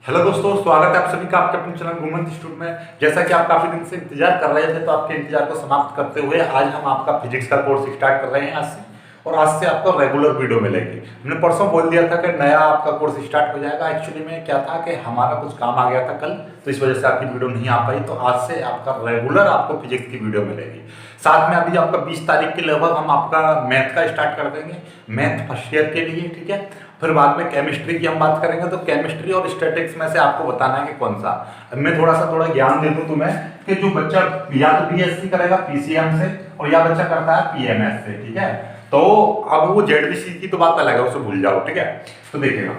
Hello दोस्तों, स्वागत है आप सभी का आपके अपने चैनल घूमन इंस्टीट्यूट में। जैसा कि आप काफी दिन से इंतजार कर रहे थे, तो आपके इंतजार को समाप्त करते हुए आज हम आपका फिजिक्स का कोर्स स्टार्ट कर रहे हैं आज से। और आज से आपको रेगुलर वीडियो मिलेगी। हमने परसों बोल दिया था कि नया आपका कोर्स स्टार्ट हो जाएगा। एक्चुअली में क्या था कि हमारा कुछ काम आ गया था कल, तो इस वजह से आपकी वीडियो नहीं आ पाई। तो आज से आपका रेगुलर आपको फिजिक्स की वीडियो मिलेगी। साथ में अभी आपका 20 तारीख के लगभग हम आपका मैथ का स्टार्ट कर देंगे, मैथ फर्स्ट ईयर के लिए, ठीक है। फिर बाद में केमिस्ट्री की हम बात करेंगे, तो केमिस्ट्री और स्टैटिक्स में से आपको बताना है कि कौन सा। अब मैं थोड़ा ज्ञान दे दूं तुम्हें कि जो बच्चा या तो बीएससी करेगा पीसीएम से, और या बच्चा करता है पीएमएस से, ठीक है। तो अब वो जेडबीसी की तो बात अलग है, उसे भूल जाओ, ठीक है। तो देखिएगा,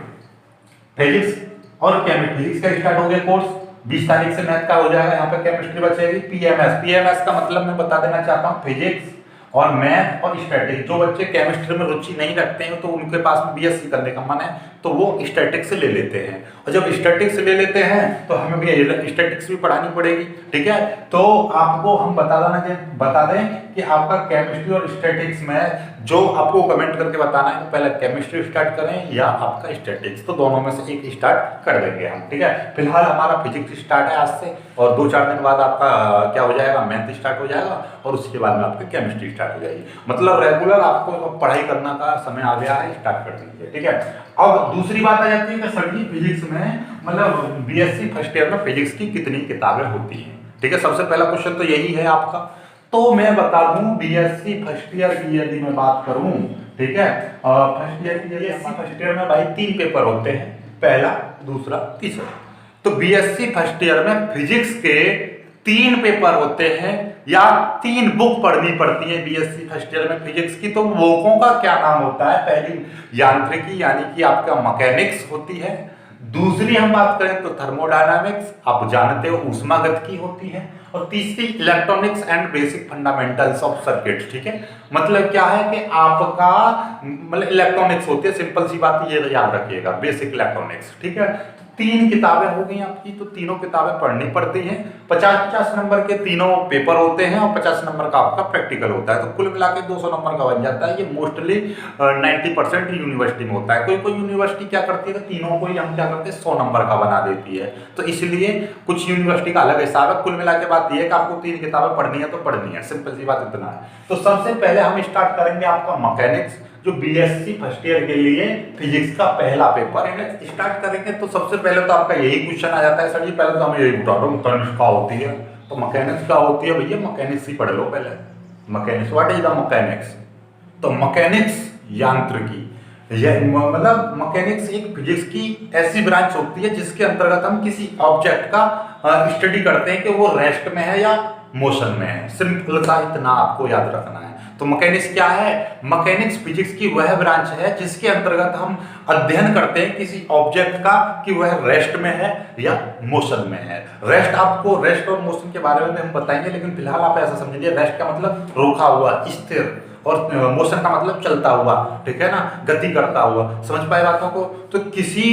फिजिक्स और केमिस्ट्री, फिजिक्स का स्टार्ट हो गया कोर्स, 20 तारीख से मैथ का हो जाएगा। यहाँ पे केमिस्ट्री बचेगी। पीएमएस का मतलब मैं बता देना चाहता हूँ, फिजिक्स और मैथ और स्टैटिक्स। जो बच्चे केमिस्ट्री में रुचि नहीं रखते हैं, तो उनके पास में बीएससी करने का मन है, तो वो स्टैटिक्स से ले लेते हैं। और जब स्टैटिक्स ले लेते हैं तो हमें भी स्टैटिक्स भी पढ़ानी पड़ेगी, ठीक है। तो आपको हम बता दें कि आपका केमिस्ट्री और स्टैटिक्स में जो आपको कमेंट करके बताना है, तो पहले केमिस्ट्री स्टार्ट करें या आपका स्टैटिक्स, तो दोनों में से एक स्टार्ट कर देंगे हम, ठीक है। फिलहाल हमारा फिजिक्स स्टार्ट है आज से, और 2-4 दिन बाद आपका क्या हो जाएगा, मैथ स्टार्ट हो जाएगा, और उसके बाद में आपकी केमिस्ट्री स्टार्ट हो जाएगी। मतलब रेगुलर आपको पढ़ाई करना का समय आ गया है, स्टार्ट कर दीजिए, ठीक है। अब दूसरी बात आ जाती है कि सर जी फिजिक्स में, मतलब बीएससी फर्स्ट ईयर में फिजिक्स की कितनी किताबें होती हैं, ठीक है। सबसे पहला क्वेश्चन तो यही है आपका। तो मैं बता दूं, बीएससी फर्स्ट ईयर की यदि मैं बात करूं, ठीक है, फर्स्ट ईयर की बीएससी फर्स्ट ईयर में भाई 3 पेपर होते हैं, पहला, दूसरा, तीसरा। तो बीएससी फर्स्ट ईयर में फिजिक्स के 3 पेपर होते हैं, या 3 बुक पढ़नी पड़ती है बीएससी फर्स्ट ईयर में फिजिक्स की। तो बुकों का क्या नाम होता है? पहली यांत्रिकी यानी कि आपका मैकेनिक्स होती है। दूसरी हम बात करें तो थर्मोडायनामिक्स, आप जानते हो ऊष्मागतिकी होती है। और तीसरी electronics and basic fundamentals of circuits, ठीक है। मतलब क्या है कि आपका मतलब इलेक्ट्रॉनिक्स होती है, सिंपल सी बात ये याद रखिएगा, बेसिक इलेक्ट्रॉनिक्स, ठीक है। 3 किताबें हो गई आपकी, तो तीनों किताबें पढ़नी पड़ती हैं। 50-50 नंबर के तीनों पेपर होते हैं, और 50 नंबर का आपका प्रैक्टिकल होता है। तो कुल मिला के 200 नंबर का बन जाता है। ये मोस्टली 90% यूनिवर्सिटी में होता है। कोई यूनिवर्सिटी क्या करती है, तीनों को ही हम क्या करते हैं, 100 नंबर का बना देती है। तो इसलिए कुछ यूनिवर्सिटी का अलग हिसाब है। कुल मिला के बात यह है कि आपको 3 किताबें पढ़नी है तो पढ़नी है, सिंपल सी बात इतना है। तो सबसे पहले हम स्टार्ट करेंगे आपका मैकेनिक्स, जो बीएससी फर्स्ट ईयर के लिए फिजिक्स का पहला पेपर है। स्टार्ट करेंगे तो सबसे पहले तो आपका यही क्वेश्चन आ जाता है, सर जी पहले तो हमें यही बता दो मैकेनिक्स क्या होती है। तो मैकेनिक्स क्या होती है भैया, मैकेनिक्स ही पढ़ लो पहले। Mechanics, what is the mechanics? तो मैकेनिक्स यांत्रिकी, मतलब मैकेनिक्स एक फिजिक्स की ऐसी ब्रांच होती है जिसके अंतर्गत हम किसी ऑब्जेक्ट का स्टडी करते हैं कि वो रेस्ट में है या मोशन में है। सिंपल सा इतना आपको याद रखना है। तो मैकेनिक्स क्या है? मैकेनिक्स फिजिक्स की वह ब्रांच है जिसके अंतर्गत हम अध्ययन करते हैं किसी ऑब्जेक्ट का कि वह रेस्ट में है या मोशन में है। रेस्ट और मोशन के बारे में हम बताएंगे, लेकिन फिलहाल आप ऐसा समझिए, रेस्ट का मतलब रुका हुआ, स्थिर, और मोशन का मतलब चलता हुआ, ठीक है ना, गति करता हुआ। समझ पाए बातों को? तो किसी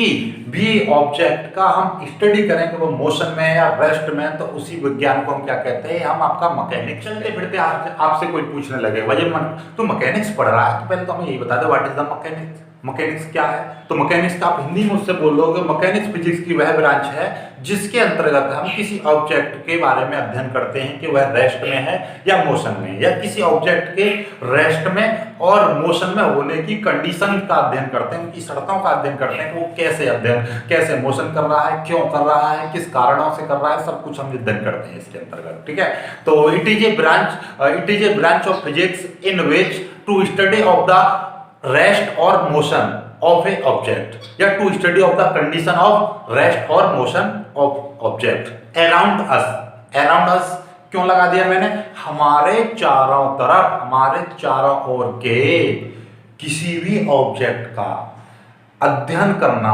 भी ऑब्जेक्ट का हम स्टडी करें कि वो मोशन में है या रेस्ट में है, तो उसी विज्ञान को हम क्या कहते हैं, हम आपका मैकेनिक्स। चलते फिरते आपसे कोई पूछने लगे वजह तो मैकेनिक्स पढ़ रहा है, तो पहले तो हमें यही बता दो what is the mechanics. Mechanics क्या है? तो मैकेनिक्स का आप हिंदी में उससे बोल दोगे, मैकेनिक्स फिजिक्स की वह ब्रांच है जिसके अंतर्गत हम किसी ऑब्जेक्ट के बारे में अध्ययन करते हैं कि वह रेस्ट में है या मोशन में, या किसी ऑब्जेक्ट के रेस्ट में और मोशन में होने की कंडीशन का अध्ययन करते हैं, उनकी शर्तों का अध्ययन करते हैं कि वो कैसे मोशन कर रहा है, क्यों कर रहा है, किस कारणों से कर रहा है, सब कुछ हम अध्ययन करते हैं इसके अंतर्गत, ठीक है। तो it is a branch of physics in which to study of the rest और मोशन ऑफ ए ऑब्जेक्ट, या to study of the condition of rest और motion of object around us. क्यों लगा दिया मैंने? हमारे चारों तरफ, हमारे चारों ओर के किसी भी ऑब्जेक्ट का अध्ययन करना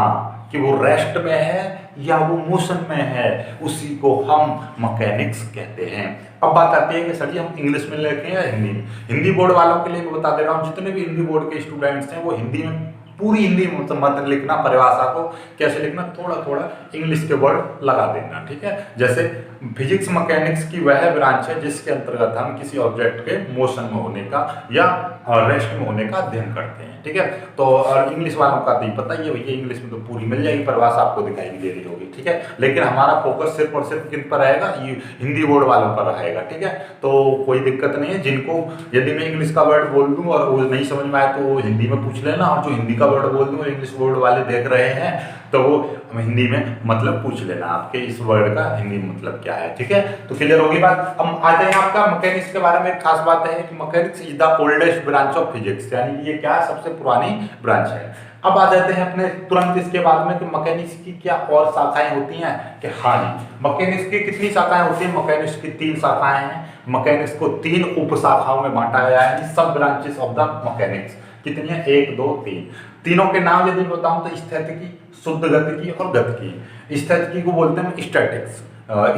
कि वो रेस्ट में है या वो मोशन में है, उसी को हम मैकेनिक्स कहते हैं। अब बात आती है कि सर जी हम इंग्लिश में लिखें या हिंदी में। हिंदी बोर्ड वालों के लिए मैं बता दे रहा हूँ, जितने भी हिंदी बोर्ड के स्टूडेंट्स हैं वो हिंदी में, पूरी हिंदी में मत लिखना। परिभाषा को कैसे लिखना, थोड़ा इंग्लिश के वर्ड लगा देना, ठीक है। जैसे फिजिक्स मैकेनिक्स की वह ब्रांच है जिसके अंतर्गत हम किसी ऑब्जेक्ट के मोशन में होने का या रेस्ट में होने का अध्ययन करते हैं। ठीक है, तो और इंग्लिश वालों का तो ही पता ही है भैया, इंग्लिश में तो पूरी मिल जाएगी, परिभाषा आपको दिखाई भी दे रही होगी। ठीक है, लेकिन हमारा फोकस सिर्फ और सिर्फ किन पर रहेगा, ये हिंदी बोर्ड वालों पर रहेगा। ठीक है, तो कोई दिक्कत नहीं है, जिनको यदि मैं इंग्लिश का वर्ड बोल दूं और वो नहीं समझ में आए तो हिंदी में पूछ लेना, और जो हिंदी का वर्ड बोल दूं और इंग्लिश बोर्ड वाले देख रहे हैं तो वो हिंदी में मतलब पूछ लेना आपके इस वर्ड का हिंदी मतलब क्या है। ठीक है, तो क्लियर होगी बात। हम आते हैं आपका मैकेनिक्स के बारे में। खास बात है कि mechanics is the oldest branch of physics, यानी ये क्या सबसे पुरानी ब्रांच है। अब आ जाते हैं अपने तुरंत इसके बाद में कि मैकेनिक्स की क्या और शाखाएं होती हैं कि हाँ जी, मैकेनिक्स की कितनी शाखाएं होती हैं। मैकेनिक्स की 3 शाखाएं हैं। मैकेनिक्स को 3 उप शाखाओं में बांटा गया है, सब ब्रांचेस ऑफ द मैकेनिक्स। कितनी है, 1 2 3। तीनों के नाम यदि बताऊं तो स्थितिकी, शुद्ध गतिकी और गतिकी। स्थितिकी को बोलते हैं स्टैटिक्स।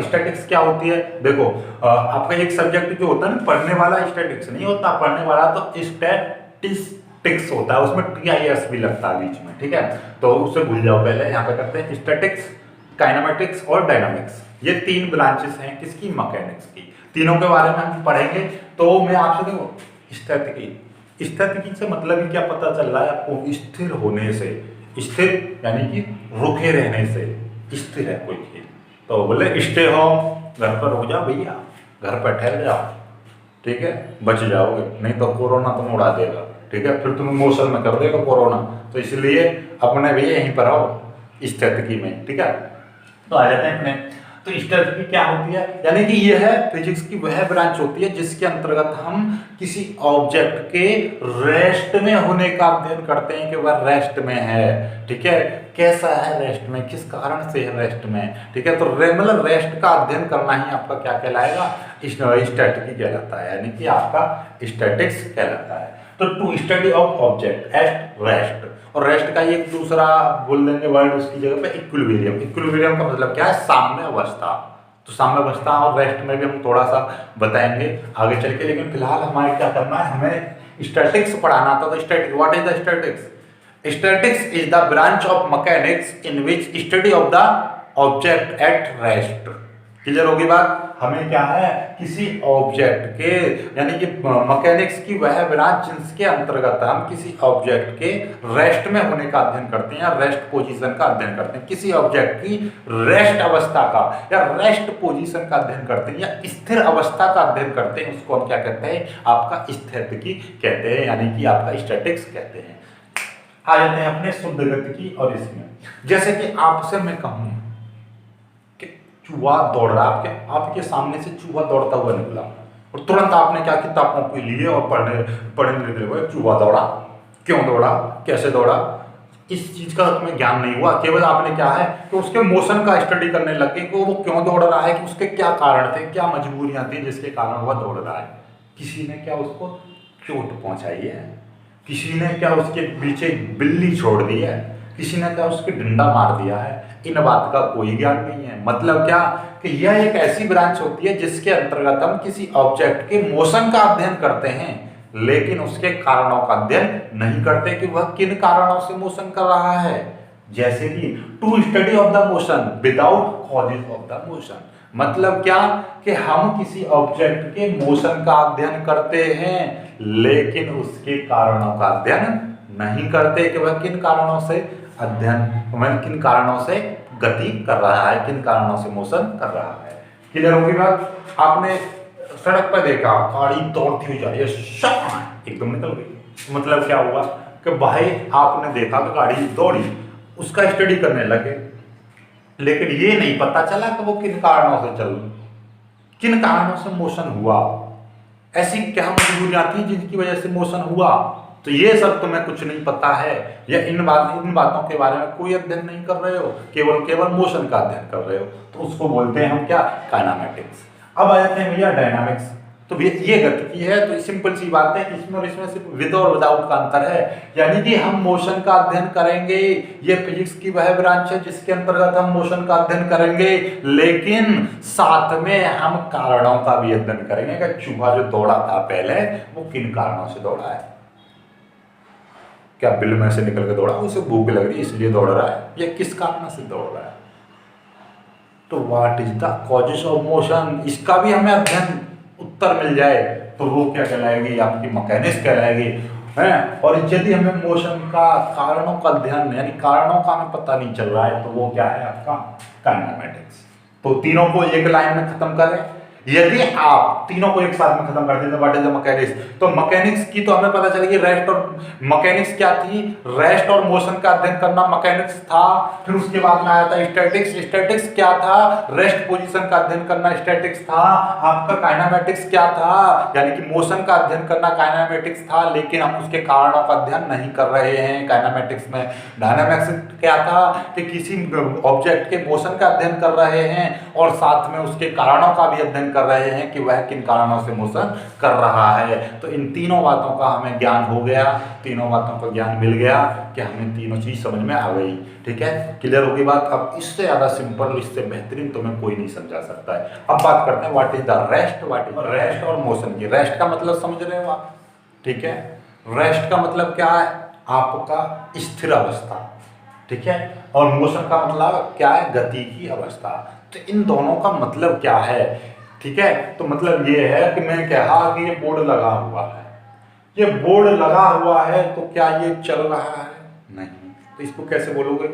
स्टैटिक्स क्या होती है, देखो आपका एक सब्जेक्ट जो होता है ना पढ़ने वाला, स्टैटिक्स नहीं होता, पढ़ने वाला तो स्टैटिस्टिक्स होता है, उसमें TIS भी लगता है बीच में। ठीक है, तो उससे भूल जाओ, पहले यहाँ पे करते हैं स्टैटिक्स, काइनेमेटिक्स और डायनामिक्स। ये 3 ब्रांचेस हैं किसकी, मैकेनिक्स की। तीनों के बारे में हम पढ़ेंगे। तो मैं आपसे देखो स्थितिकी, स्थितिकी से मतलब ही क्या पता चल रहा है आपको, स्थिर होने से। स्थिर यानी कि रुके रहने से, स्थिर है कोई चीज, तो बोले स्टे होम, घर पर हो जाओ भैया, घर पर ठहर जाओ। ठीक है, बच जाओगे, नहीं तो कोरोना तुम्हें उड़ा देगा। ठीक है, फिर तुम्हें मौसम में कर देगा कोरोना, तो इसलिए अपने भैया यहीं पर आओ स्थितिकी में। ठीक है, तो आ जाते हैं अपने, तो स्थितिकी क्या होती है, यानी कि यह है फिजिक्स की वह ब्रांच होती है जिसके अंतर्गत हम किसी ऑब्जेक्ट के रेस्ट में होने का अध्ययन करते हैं कि वह रेस्ट में है। ठीक है, कैसा है रेस्ट में, किस कारण से है रेस्ट में। ठीक है, तो मतलब रेस्ट का अध्ययन करना ही आपका क्या कहलाएगा, स्टैटिकी कहलाता है, यानी कि आपका स्टैटिक्स कहलाता है। तो to study of object at rest, और रेस्ट का एक दूसरा बोल देंगे वर्ड उसकी जगह पे इक्विलिब्रियम। इक्विलिब्रियम का मतलब क्या है, साम्य अवस्था। तो साम्य अवस्था और रेस्ट में भी हम थोड़ा सा बताएंगे आगे चल के, लेकिन फिलहाल हमारे क्या करना है, हमें स्टैटिक्स पढ़ाना था। तो statics, what is the statics? Statics is the branch of mechanics in which study of the object at rest. Clear होगी बात। हमें क्या है, किसी ऑब्जेक्ट के, यानी कि मैकेनिक्स की वह ब्रांच जिसके अंतर्गत हम किसी ऑब्जेक्ट के रेस्ट में होने का अध्ययन करते हैं या रेस्ट पोजीशन का अध्ययन करते हैं, किसी ऑब्जेक्ट की रेस्ट अवस्था का या रेस्ट पोजीशन का अध्ययन करते हैं या स्थिर अवस्था का अध्ययन करते हैं, उसको हम क्या कहते हैं, आपका स्थितिकी कहते हैं, यानी कि आपका स्टैटिक्स कहते हैं। आ जाते हैं अपने शुद्ध गतिकी और इसमें, जैसे कि आपसे मैं कहूं चूहा दौड़ रहा है, आपके सामने से चूहा दौड़ता हुआ निकला और तुरंत आपने क्या किताब कॉपी लिए और पढ़ने निकले हुए, चूहा दौड़ा, क्यों दौड़ा, कैसे दौड़ा, इस चीज का तुम्हें ज्ञान नहीं हुआ। केवल आपने क्या है कि उसके मोशन का स्टडी करने लगे कि वो क्यों दौड़ रहा है, कि उसके क्या कारण थे, क्या मजबूरियां थी जिसके कारण वह दौड़ रहा है। किसी ने क्या उसको चोट पहुंचाई है, किसी ने क्या उसके पीछे बिल्ली छोड़ दी है, किसी ने क्या उसके डंडा मार दिया है, इन बात का कोई ज्ञान नहीं है। मतलब क्या कि यह एक ऐसी ब्रांच होती है जिसके अंतर्गत हम किसी ऑब्जेक्ट के मोशन का अध्ययन करते हैं, लेकिन उसके कारणों का अध्ययन नहीं करते कि वह किन कारणों से मोशन कर रहा है। जैसे कि to study of the motion without causes of the motion, मतलब क्या कि हम किसी ऑब्जेक्ट के मोशन का अध्ययन करते हैं लेकिन उसके कारणों का अध्ययन नहीं करते कि वह किन कारणों से अध्ययन, किन कारणों से गति कर रहा है, किन कारणों से मोशन कर रहा है। क्लियर होगी बात। आपने सड़क पर देखा गाड़ी दौड़ती हुई जा रही है, एकदम निकल गई, मतलब क्या हुआ कि भाई आपने देखा कि गाड़ी दौड़ी, उसका स्टडी करने लगे, लेकिन ये नहीं पता चला कि वो किन कारणों से चल, किन कारणों से मोशन हुआ, ऐसी क्या मजबूरियां थी जिनकी वजह से मोशन हुआ। तो ये सब तुम्हें कुछ नहीं पता है, या इन बातों के बारे में कोई अध्ययन नहीं कर रहे हो, केवल मोशन का अध्ययन कर रहे हो, तो उसको बोलते हैं हम क्या, काइनेमेटिक्स। अब आ जाते हैं भैया डायनामिक्स। तो ये गतिकी है, तो सिंपल सी बात है, इसमें और इसमें सिर्फ विद और विदाउट का अंतर है, यानी कि हम मोशन का अध्ययन करेंगे, ये फिजिक्स की वह ब्रांच है जिसके अंतर्गत हम मोशन का अध्ययन करेंगे, लेकिन साथ में हम कारणों का भी अध्ययन करेंगे कि चूहा जो दौड़ा था पहले वो किन कारणों से दौड़ा है, क्या बिल में से निकल के दौड़ा, उसे भूख लग रही इसलिए दौड़ रहा है, या किस कारण से दौड़ रहा है। तो what is the causes of motion, इसका भी हमें अध्ययन उत्तर मिल जाए तो वो क्या कहलाएगी, आपकी मैकेनिक्स कहलाएगी है। और यदि हमें मोशन का कारणों का अध्ययन यानी कारणों का हमें पता नहीं चल रहा है तो वो क्या है आपका काइनेमेटिक्स। तो तीनों को एक लाइन में खत्म करें। यदि आप तीनों को एक साथ में खत्म कर देते व्हाट इज द मैकेनिक्स, तो मैकेनिक्स की तो हमें पता चलेगी रेस्ट और मैकेनिक्स क्या थी, रेस्ट और मोशन का अध्ययन करना मैकेनिक्स था। फिर उसके बाद में आया था स्टैटिक्स, स्टैटिक्स क्या था, रेस्ट पोजीशन का अध्ययन करना स्टैटिक्स था। आपका काइनेमेटिक्स क्या था, यानी कि मोशन का अध्ययन करना काइनेमेटिक्स था, लेकिन हम उसके कारणों का अध्ययन नहीं कर रहे हैं काइनेमेटिक्स में। डायनामिक्स क्या था कि किसी ऑब्जेक्ट के मोशन का अध्ययन कर रहे हैं और साथ में उसके कारणों का भी अध्ययन कर रहे हैं कि वह किन कारणों से मोशन कर रहा है। तो इन तीनों बातों का हमें ज्ञान हो गया, तीनों बातों का ज्ञान मिल गया कि हमें तीनों चीज समझ में आ गई। ठीक है, क्लियर होगी बात। अब इससे ज्यादा सिंपल, इससे बेहतरीन तुम्हें कोई नहीं समझा सकता है। अब बात करते हैं what is the rest, what is rest और मोशन की। रेस्ट का मतलब समझ रहे हो आप, ठीक है। रेस्ट का मतलब क्या है, आपका स्थिर अवस्था, ठीक है। और मोशन का मतलब क्या है, गति की अवस्था। तो इन दोनों का मतलब क्या है, ठीक है। तो मतलब ये है कि मैं कहा कि ये बोर्ड लगा हुआ है, ये बोर्ड लगा हुआ है तो क्या ये चल रहा है, नहीं। तो इसको कैसे बोलोगे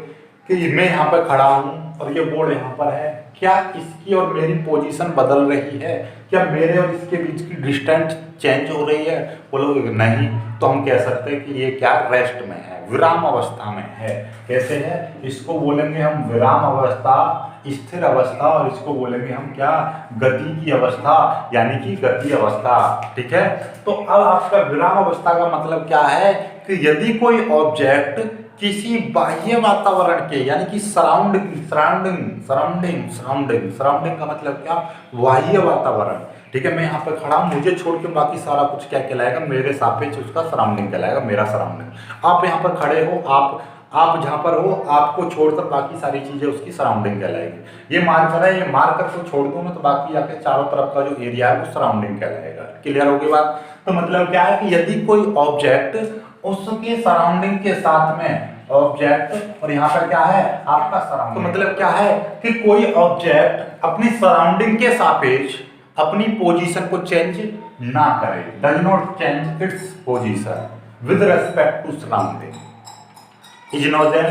कि मैं यहाँ पर खड़ा हूँ और ये बोर्ड यहाँ पर है, क्या इसकी और मेरी पोजीशन बदल रही है, क्या मेरे और इसके बीच की डिस्टेंस चेंज हो रही है, बोलोगे नहीं। तो हम कह सकते हैं कि ये क्या रेस्ट में है, विराम अवस्था में है। कैसे है, इसको बोलेंगे हम विराम अवस्था, स्थिर अवस्था, और इसको बोलेंगे हम क्या, गति की अवस्था, यानी कि गति अवस्था। ठीक है। तो अब आपका विराम अवस्था का मतलब क्या है कि यदि कोई ऑब्जेक्ट किसी बाह्य वातावरण के यानी कि सराउंडिंग का मतलब क्या, बाह्य वातावरण। ठीक है, मैं यहाँ पर खड़ा हूँ, मुझे छोड़ के बाकी सारा कुछ क्या कहलाएगा, मेरे सापेक्ष उसका सराउंडिंग कहलाएगा, मेरा सराउंडिंग। आप यहाँ पर खड़े हो, आप जहाँ पर हो, आपको छोड़कर बाकी सारी चीजें उसकी सराउंडिंग कहलाएगी। ये मार्कर है, ये मार्कर को छोड़ दूँ मैं तो बाकी आके चारों तरफ का जो एरिया है वो सराउंडिंग कहलाएगा। क्लियर होगी बात। तो मतलब क्या है कि यदि कोई ऑब्जेक्ट उसके सराउंडिंग के साथ में ऑब्जेक्ट, और यहाँ पर क्या है आपका सराउंडिंग, तो मतलब क्या है कि कोई ऑब्जेक्ट अपनी सराउंडिंग के सापेक्ष अपनी पोजीशन को चेंज ना करे, does not change its position with respect to surrounding, is not that.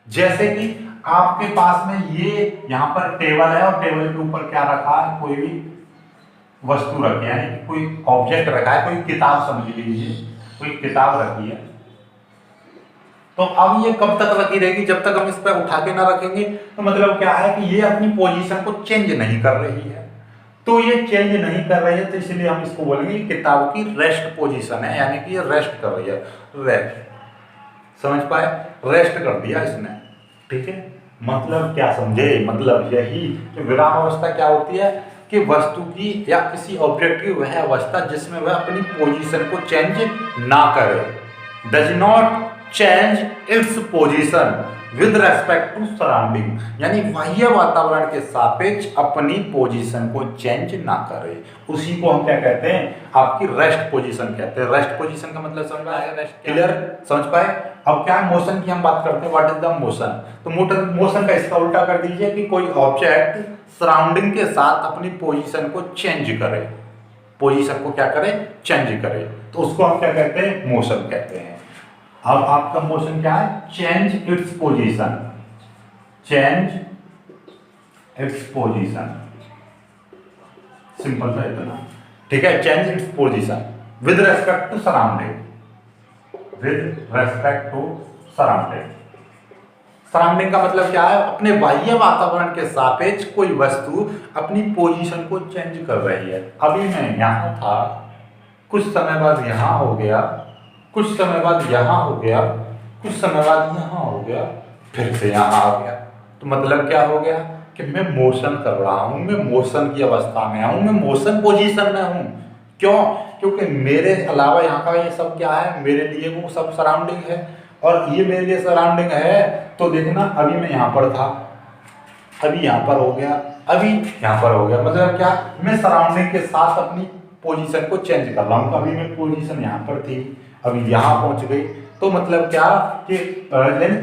जैसे कि आपके पास में ये यहाँ पर टेबल है और टेबल के ऊपर क्या रखा है, कोई भी वस्तु रखी है, यानी कोई ऑब्जेक्ट रखा है, कोई किताब समझ लीजिए, कोई किताब रखी है। तो अब ये कब तक रखी रहेगी, जब तक हम इस पर उठा के ना रखेंगे। तो मतलब क्या है कि ये अपनी पोजीशन को चेंज नहीं कर रही है। तो ये चेंज नहीं कर रही है तो इसलिए हम इसको बोलेंगे किताब की रेस्ट पोजीशन है, यानी कि ये रेस्ट कर रही है। रेस्ट समझ पाए, रेस्ट कर दिया इसने। ठीक है, मतलब क्या समझे, मतलब यही कि विराम अवस्था क्या होती है कि वस्तु की या किसी ऑब्जेक्ट की वह अवस्था जिसमें वह अपनी पोजीशन को चेंज ना करे, does not change its position with respect to surrounding, यानी बाह्य वातावरण के सापेक्ष अपनी पोजीशन को चेंज ना करे, उसी को हम क्या कहते हैं, आपकी रेस्ट पोजीशन कहते हैं। रेस्ट पोजीशन का मतलब समझ में आया, रेस्ट क्लियर, समझ पाए। अब क्या है, मोशन की हम बात करते हैं, व्हाट इज द मोशन। तो मोशन का इसका उल्टा कर दीजिए कि कोई ऑब्जेक्ट सराउंडिंग के साथ अपनी पोजीशन को चेंज करे, पोजीशन को क्या करे, चेंज करे, तो उसको हम क्या कहते हैं, मोशन कहते हैं। अब आपका मोशन क्या है, change its position, change its position, simple सा इतना। ठीक है, change its position with respect to surrounding, with respect to surrounding. Surrounding का मतलब क्या है, अपने बाह्य वातावरण के सापेक्ष कोई वस्तु अपनी पोजीशन को चेंज कर रही है। अभी मैं यहां था, कुछ समय बाद यहां हो गया, कुछ समय बाद यहाँ हो गया, कुछ समय बाद यहाँ हो गया, फिर से यहाँ आ गया। तो मतलब क्या हो गया कि मैं मोशन कर रहा हूँ, मैं मोशन की अवस्था में हूँ, मैं मोशन पोजीशन में हूँ। क्यों, क्योंकि मेरे अलावा यहाँ का ये सब क्या है, मेरे लिए वो सब सराउंडिंग है और ये मेरे लिए सराउंडिंग है। तो देखना, अभी मैं यहाँ पर था, अभी यहाँ पर हो गया, अभी यहाँ पर हो गया, मतलब क्या, मैं सराउंडिंग के साथ अपनी पोजीशन को चेंज कर रहा हूँ। अभी मैं पोजीशन यहाँ पर थी, अभी यहाँ पहुँच गई, तो मतलब क्या कि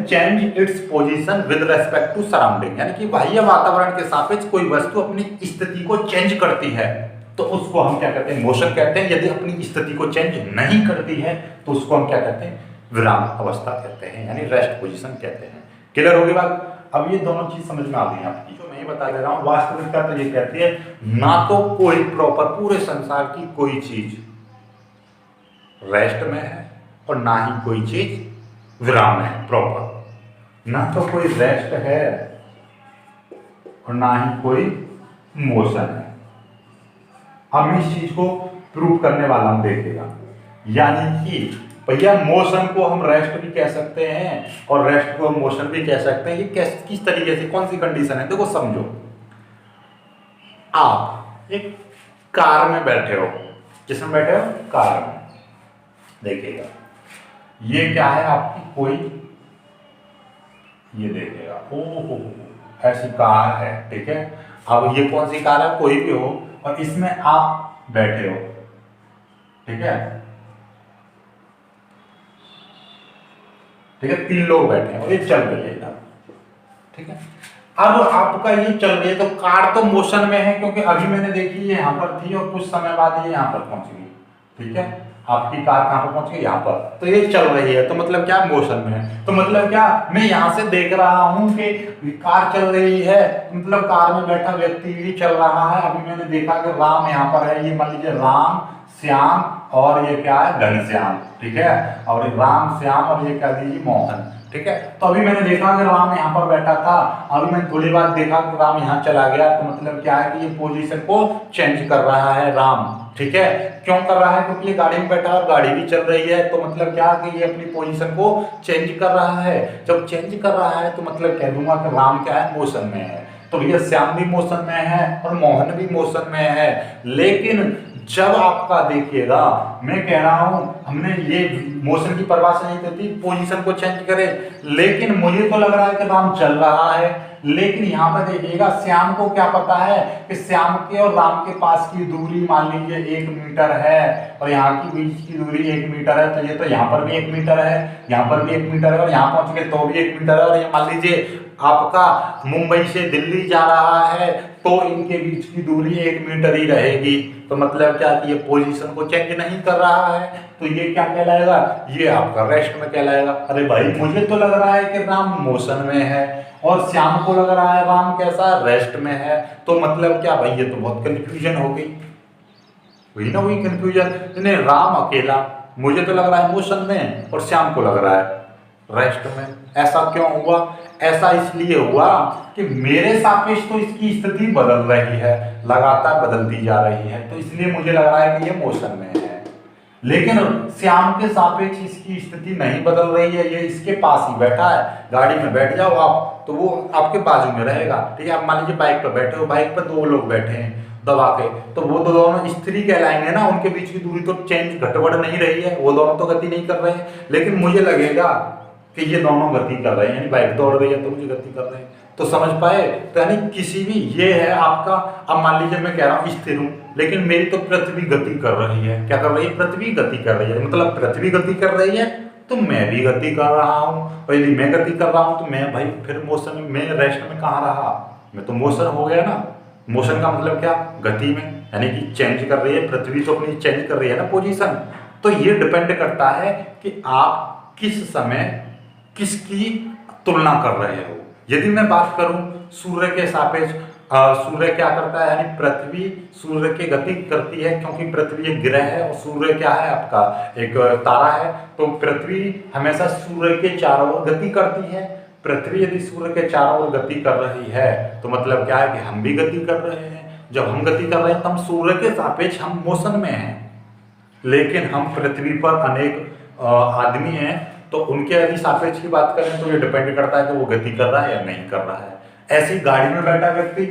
change its position with respect to surrounding, यानी कि बाह्य वातावरण के सापेक्ष कोई वस्तु अपनी स्थिति को चेंज करती है तो उसको हम क्या कहते हैं, मोशन कहते हैं। यदि अपनी स्थिति को चेंज नहीं करती है तो उसको हम क्या कहते हैं, विराम अवस्था कहते हैं, यानी रेस्ट पोजीशन कहते हैं। क्लियर होगी बात? अब ये दोनों चीज समझ में आ गई आपकी, जो मैं ही बता दे रहा हूं। वास्तविकता तो ये कहती है ना तो कोई प्रॉपर पूरे संसार की कोई चीज रेस्ट में है और ना ही कोई चीज विराम में है प्रॉपर। ना तो कोई रेस्ट है और ना ही कोई मोशन है। हम इस चीज को प्रूव करने वाला हम देखेगा, यानी कि भैया मोशन को हम रेस्ट भी कह सकते हैं और रेस्ट को मोशन भी कह सकते हैं। ये किस तरीके से, कौन सी कंडीशन है, देखो समझो। आप एक कार में बैठे हो, किसमें बैठे हो, कार में। देखिएगा ये क्या है आपकी कोई, ये देखिएगा ओहो ऐसी कार है, ठीक है। अब ये कौन सी कार है, कोई भी हो, और इसमें आप बैठे हो, ठीक है, ठीक है, 3 लोग बैठे हैं और ये चल रही है, ठीक है। अब आपका ये चल रही है तो कार तो मोशन में है, क्योंकि अभी मैंने देखी ये यहाँ पर थी और कुछ समय बाद ये यहाँ पर पहुंच गई, ठीक है। आपकी कार कहाँ पर पहुंच गई, यहाँ पर, तो ये चल रही है तो मतलब क्या, मोशन में है। तो मतलब क्या, मैं यहाँ से देख रहा हूँ कि कार चल रही है, मतलब कार में बैठा व्यक्ति भी चल रहा है। अभी मैंने देखा कि राम यहाँ पर है, ये मान लीजिए राम श्याम और ये क्या है, घनश्याम, ठीक है, और राम श्याम और ये क्या दीजिए, मोहन, ठीक है। तो अभी मैंने देखा कि राम यहाँ पर बैठा था, अभी मैंने थोड़ी बार देखा कि राम यहाँ चला गया, तो मतलब क्या है कि ये पोजीशन को चेंज कर रहा है राम, ठीक है। क्यों कर रहा है, क्योंकि ये गाड़ी में बैठा और गाड़ी भी चल रही है, तो मतलब क्या कि ये अपनी पोजीशन को चेंज कर रहा है। जब चेंज कर रहा है तो मतलब कह दूंगा कि राम क्या है, मोशन में है, तो भैया श्याम भी मोशन में है और मोहन भी मोशन में है। लेकिन जब आपका देखिएगा, मैं कह रहा हूं हमने ये मोशन की परवाह नहीं करती, पोजीशन को चेंज करे, लेकिन मुझे तो लग रहा है कि राम चल रहा है। लेकिन यहाँ पर देखिएगा श्याम को क्या पता है कि श्याम के और राम के पास की दूरी मान लीजिए 1 मीटर है और यहाँ की बीच की दूरी 1 मीटर है, तो ये तो यहाँ पर भी 1 मीटर है, यहाँ पर भी 1 मीटर है और यहाँ पहुंच गए तो भी 1 मीटर है। और ये मान लीजिए आपका मुंबई से दिल्ली जा रहा है तो इनके बीच की दूरी 1 मीटर ही रहेगी। तो मतलब क्या कि ये पोजीशन को चेंज नहीं कर रहा है, तो ये क्या कहलाएगा, ये आपका रेस्ट में कहलाएगा। अरे भाई मुझे तो लग रहा है कि राम मोशन में है और श्याम को लग रहा है राम कैसा, रेस्ट में है, तो मतलब क्या भाई, ये तो बहुत कंफ्यूजन हो गई, हुई ना, हुई कंफ्यूजन। राम अकेला मुझे तो लग रहा है मोशन में और श्याम को लग रहा है रेस्ट में। ऐसा क्यों हुआ, ऐसा इसलिए हुआ कि मेरे सापेक्ष तो इसकी स्थिति बदल रही है, लगातार बदलती जा रही है, तो इसलिए मुझे लग रहा है कि ये मोशन में है। लेकिन श्याम के सापेक्ष इसकी स्थिति नहीं बदल रही है, ये इसके पास ही बैठा है। गाड़ी में बैठ जाओ आप तो वो आपके बाजू में रहेगा, ठीक है। आप मान लीजिए बाइक पर बैठे हो, बाइक पर 2 लोग बैठे हैं दबा के, तो वो तो दोनों स्त्री कहलाएंगे ना, उनके बीच की दूरी तो चेंज घटबढ़ नहीं रही है, वो दोनों तो गति नहीं कर रहे हैं। लेकिन मुझे लगेगा कि ये दोनों गति कर रहे हैं, यानी बाइक दौड़ रही है तो मुझे गति कर रहे हैं, तो समझ पाए। तो यानी किसी भी, ये है आपका, अब मान लीजिए मैं कह रहा हूँ स्थिर हूँ, लेकिन मेरी तो पृथ्वी गति कर रही है। क्या कर रही है, पृथ्वी गति कर रही है, मतलब पृथ्वी गति कर रही है तो मैं भी गति कर रहा हूँ, और यदि मैं गति कर रहा हूँ तो मैं भाई फिर मोशन में, रेस्ट में कहाँ रहा, मैं तो मोशन हो गया ना। मोशन का मतलब क्या, गति में, यानी कि चेंज कर रही है पृथ्वी, तो अपनी चेंज कर रही है ना पोजीशन। तो ये डिपेंड करता है कि आप किस समय किसकी तुलना कर रहे हो। यदि मैं बात करूं सूर्य के सापेक्ष, सूर्य क्या करता है, यानी पृथ्वी सूर्य की गति करती है, क्योंकि पृथ्वी एक ग्रह है और सूर्य क्या है आपका एक तारा है, तो पृथ्वी हमेशा सूर्य के चारों ओर गति करती है। पृथ्वी यदि सूर्य के चारों ओर गति कर रही है तो मतलब क्या है कि हम भी गति कर रहे हैं। जब हम गति कर रहे हैं तो हम सूर्य के सापेक्ष हम मोशन में हैं, लेकिन हम पृथ्वी पर अनेक आदमी हैं, तो उनके यदि सापेक्ष की बात करें तो ये डिपेंड करता है कि वो गति कर रहा है या नहीं कर रहा है। ऐसी गाड़ी में बैठा व्यक्ति,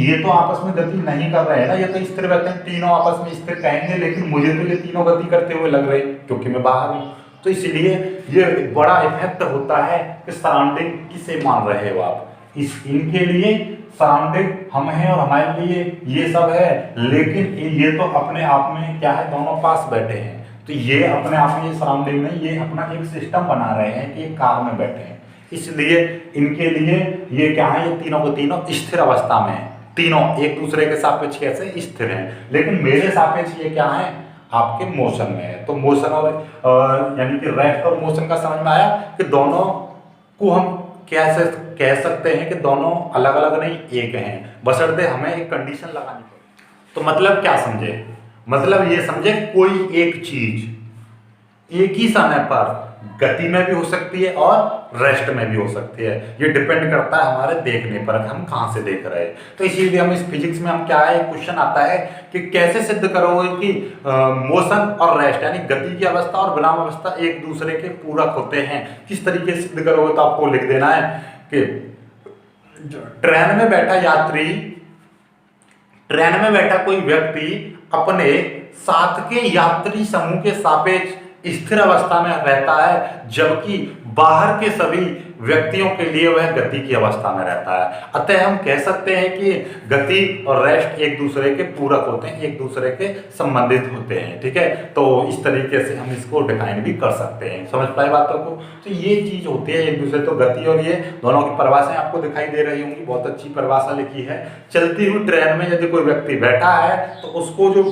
ये तो आपस में गति नहीं कर रहे हैं ना, ये तो स्थिर बैठे हैं, तीनों आपस में स्थिर कहेंगे, लेकिन मुझे तो ये तीनों गति करते हुए लग रहे हैं क्योंकि मैं बाहर हूँ। तो इसलिए ये बड़ा इफेक्ट होता है कि सराउंडिंग किसे मान रहे हो आप। इनके लिए सराउंडिंग हम हैं और हमारे लिए ये सब है, लेकिन ये तो अपने आप में क्या है, दोनों पास बैठे हैं। तो ये अपने आप में, ये सराउंडिंग में ये अपना एक सिस्टम बना रहे हैं कि एक कार में बैठे हैं, इसलिए इनके लिए ये क्या है, ये तीनों को तीनों स्थिर अवस्था में है, तीनों एक दूसरे के सापेक्ष कैसे स्थिर हैं। लेकिन मेरे सापेक्ष ये क्या है, आपके मोशन में है। तो मोशन और यानी कि रेस्ट और मोशन का समझ में आया कि दोनों को हम कैसे कह सकते हैं कि दोनों अलग अलग नहीं एक हैं, बशर्ते हमें एक कंडीशन लगानी पड़े। तो मतलब क्या समझे, मतलब ये समझे कोई एक चीज एक ही समय पर गति में भी हो सकती है और रेस्ट में भी हो सकती है। ये डिपेंड करता है हमारे देखने पर, हम कहाँ से देख रहे हैं। तो इसीलिए हम इस फिजिक्स में हम क्या है, क्वेश्चन आता है कि कैसे सिद्ध करोगे कि मोशन और रेस्ट यानी गति की अवस्था और विराम अवस्था एक दूसरे के पूरक होते हैं, किस तरीके से सिद्ध करोगे। तो आपको लिख देना है कि ट्रेन में बैठा यात्री, ट्रेन में बैठा कोई व्यक्ति अपने साथ के यात्री समूह के सापेक्ष स्थिर अवस्था में रहता है, जबकि बाहर के सभी व्यक्तियों के लिए वह गति की अवस्था में रहता है। अतः हम कह सकते हैं कि गति और रेस्ट एक दूसरे के पूरक होते हैं, एक दूसरे के संबंधित होते हैं। ठीक है, तो इस तरीके से हम इसको डिफाइन भी कर सकते हैं। समझ पाए बातों को। तो ये चीज होती है एक दूसरे, तो गति और ये दोनों की परिभाषाएं आपको दिखाई दे रही होंगी, बहुत अच्छी परिभाषा लिखी है। चलती हुई ट्रेन में यदि कोई व्यक्ति बैठा है तो उसको जो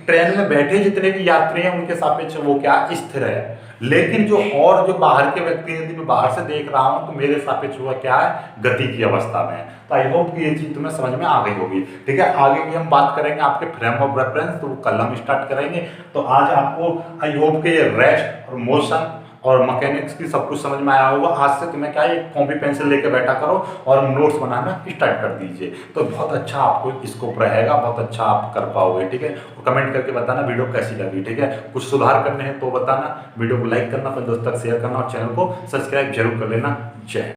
ट्रेन में बैठे जितने भी यात्री हैं उनके सापेक्ष वो क्या स्थिर है, लेकिन जो और जो बाहर के व्यक्ति हैं, यदि मैं बाहर से देख रहा हूं तो मेरे सापेक्ष हुआ क्या है, गति की अवस्था में। तो आई होप कि ये चीज तुम्हें समझ में आ गई होगी। ठीक है, आगे की हम बात करेंगे आपके फ्रेम ऑफ रेफरेंस, तो वो कल हम स्टार्ट करेंगे। तो आज आपको आई होप कि ये रेस्ट और मोशन और मैकेनिक्स की सब कुछ समझ में आया होगा। आज से तुम्हें क्या है, एक कॉपी पेंसिल लेके बैठा करो और नोट्स बनाना स्टार्ट कर दीजिए, तो बहुत अच्छा आपको स्कोप रहेगा, बहुत अच्छा आप कर पाओगे। ठीक है, और कमेंट करके बताना वीडियो कैसी लगी। ठीक है, कुछ सुधार करने हैं तो बताना, वीडियो को लाइक करना, अपने दोस्तों तक शेयर करना और चैनल को सब्सक्राइब जरूर कर लेना। जय